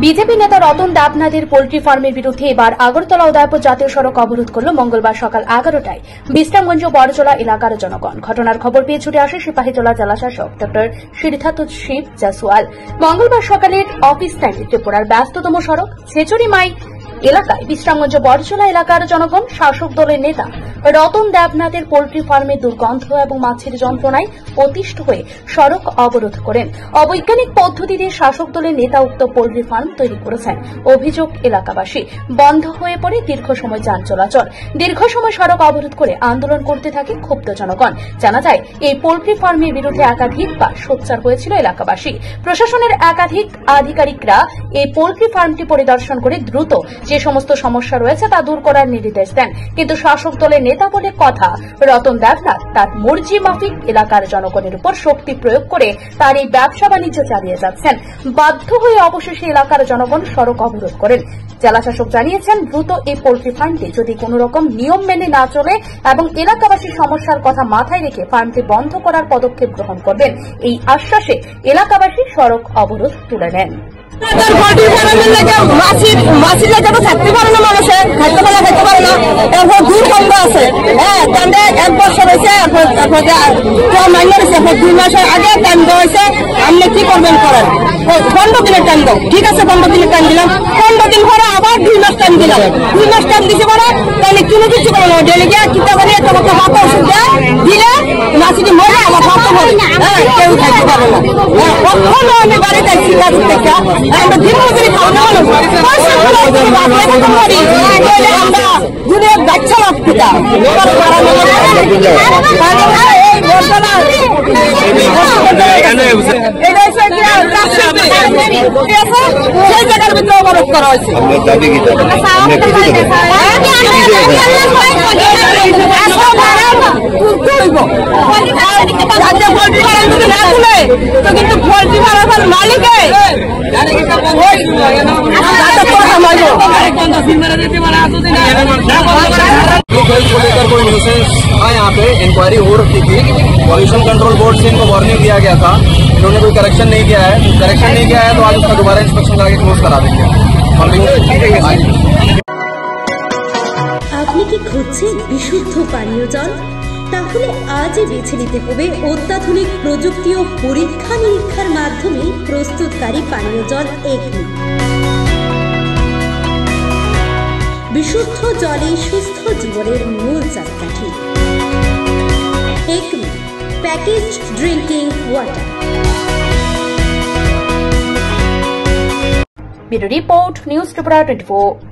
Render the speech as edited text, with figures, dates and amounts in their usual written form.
BJP নেতা Ratan দেবনাথের poultry ফার্মের বিরুদ্ধে এবার আগরতলা উদয়পুর জাতীয় সড়ক অবরোধ করল মঙ্গলবার সকাল 11টায় বিশ্রামগঞ্জ বড়জলা এলাকার জনগণ। ঘটনার খবর পেয়ে ছুটে আসে সিপাহীজলা জেলা শাসক ড সিদ্ধার্থ শিব জাসওয়াল। মঙ্গলবার সকালের অফিস টাইমে ত্রিপুরার ব্যস্ততম সড়ক ছেচুরিমাই এলাকায় বিশ্রামগঞ্জ বড়জলা এলাকার জনগণ শাসক দলের নেতা রতন দেবনাথের পোল্ট্রি ফার্মে দুর্গন্ধ এবং মাছের যন্ত্রণায় অতিষ্ঠ হয়ে সড়ক অবরোধ করেন। অবৈজ্ঞানিক পদ্ধতিতে শাসক দলের নেতা উক্ত পোল্ট্রি ফার্ম তৈরি করেছেন। অভিযোগ এলাকাবাসী বন্ধ হয়ে পড়ে দীর্ঘ সময় যান চলাচল। দীর্ঘ সময় সড়ক অবরোধ করে আন্দোলন করতে থাকে ক্ষুব্ধ জনগণ। জানা যায় এই পোল্ট্রি ফার্মের বিরুদ্ধে একাধিকবার সোচ্চার হয়েছিল এলাকাবাসী। প্রশাসনের একাধিক আধিকারিকরা এই পোল্ট্রি ফার্মটি পরিদর্শন করে দ্রুত যে সমস্ত সমস্যা রয়েছে তা দূর করার নির্দেশ দেন, কিন্তু শাসক দলের নেতা বলে কথা রতন দেবনাথ তার মর্জি মাফিক এলাকার জনগণের উপর শক্তি প্রয়োগ করে তার এই ব্যবসা বাণিজ্য চালিয়ে যাচ্ছেন। বাধ্য হয়ে অবশেষে এলাকার জনগণ সড়ক অবরোধ করেন। জেলা শাসক জানিয়েছেন, দ্রুত এই পোল্ট্রি ফার্মটি যদি কোন রকম নিয়ম মেনে না চলে এবং এলাকাবাসীর সমস্যার কথা মাথায় রেখে ফার্মটি বন্ধ করার পদক্ষেপ গ্রহণ করবেন। এই আশ্বাসে এলাকাবাসী সড়ক অবরোধ তুলে নেন। থাকতে পারে না, মানুষে খাইতে পারে না, এরপর দূর বন্ধ আছে। হ্যাঁ, কান্দে 1 বছর হয়েছে, 2 মাসের আগে টাইম দেওয়া হয়েছে। আপনি কি করবেন করেন, 15 দিনের টাইম দাও। ঠিক আছে, 15 দিনের টাইম দিলাম। 15 দিন পরে আবার 2 মাস টাইম দিলাম। 2 মাস টাইম দিতে পারে তাহলে কোনো কিছু করে না। ডেলি গিয়ে কিতা করে তোমাকে হাত ওষুধ দিলে মাছিটি মরে আমার হাত হবে। হ্যাঁ, কেউ থাকতে পারে না। কখনো আমি বাড়িতে আছি কাজ থেকে, আমরা দিন মজুরি খাওয়া না হলো আমরা দুনিয়ার বাচ্চা লাগতে সেই জায়গার ভিতরে অবরোধ করা হয়েছে। কিন্তু পোল্ট্রি ফার্মের মালিকে कोई न्यूसेंस था यहाँ पे, इंक्वायरी हो रखी थी। पॉल्यूशन कंट्रोल बोर्ड से इनको वार्निंग दिया गया था, इन्होंने कोई करेक्शन नहीं किया है। तो आज उसका दोबारा इंस्पेक्शन करा के क्लोज करा देंगे। আপনি কি খুঁজছেন বিশুদ্ধ পানীয় জল? তাহলে আজই বেছে নিতে হবে অত্যাধুনিক প্রযুক্তি ও পরীক্ষা নিরীক্ষার মাধ্যমে প্রস্তুতকারী পানীয় জল একমি। বিশুদ্ধ জলে সুস্থ জীবনের মূল চাকাঠি। Acme packaged drinking water. Bureau report, news Tripura 24।